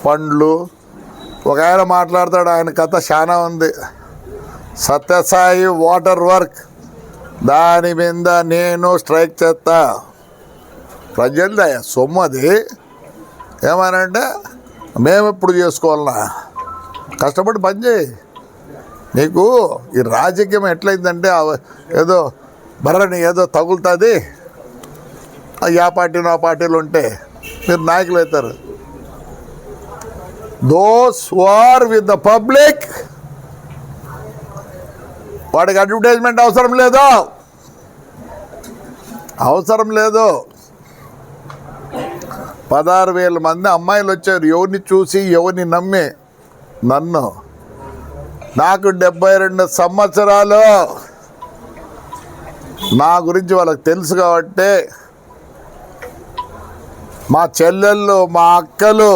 పండ్లు. ఒక ఆయన మాట్లాడతాడు, ఆయన కథ చాలా ఉంది. సత్యసాయి వాటర్ వర్క్, దాని మీద నేను స్ట్రైక్ చేస్తా. ప్రజలది సొమ్ము అది. ఏమనంటే మేము ఎప్పుడు చేసుకోవాలన్నా, కష్టపడి పని చేయి. నీకు ఈ రాజకీయం ఎట్లయిందంటే ఏదో బర్రని ఏదో తగులుతుంది, ఆ పార్టీలు ఆ పార్టీలు ఉంటే మీరు నాయకులు అవుతారు. Those who are with the public, వాడికి అడ్వర్టైజ్మెంట్ అవసరం లేదు. అవసరం లేదు. 16,000 మంది అమ్మాయిలు వచ్చారు. ఎవరిని చూసి ఎవరిని నమ్మి? నన్ను. నాకు 72 సంవత్సరాలు. నా గురించి వాళ్ళకి తెలుసు కాబట్టి మా చెల్లెళ్ళు, మా అక్కలు,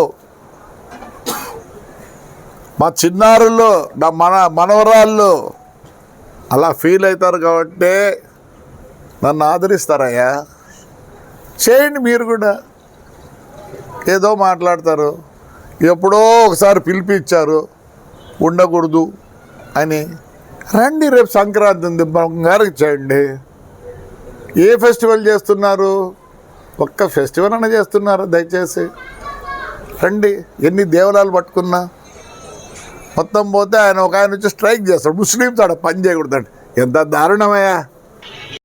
మా చిన్నారులు, నా మనవరాళ్ళు అలా ఫీల్ అవుతారు కాబట్టి నన్ను ఆదరిస్తారయ్యా. చేయండి మీరు కూడా. ఏదో మాట్లాడతారు. ఎప్పుడో ఒకసారి పిలిపించారు ఉండకూడదు అని. రండి, రేపు సంక్రాంతి ఉంది, బంగారం చేయండి. ఏ ఫెస్టివల్ చేస్తున్నారు? ఒక్క ఫెస్టివల్ అన్న చేస్తున్నారు? దయచేసి రండి. ఎన్ని దేవాలయాలు పట్టుకున్నా మొత్తం పోతే ఆయన ఒక ఆయన వచ్చి స్ట్రైక్ చేస్తాడు. ముస్లింస్ ఆడ పని చేయకూడదండి. ఎంత దారుణమయ్యా.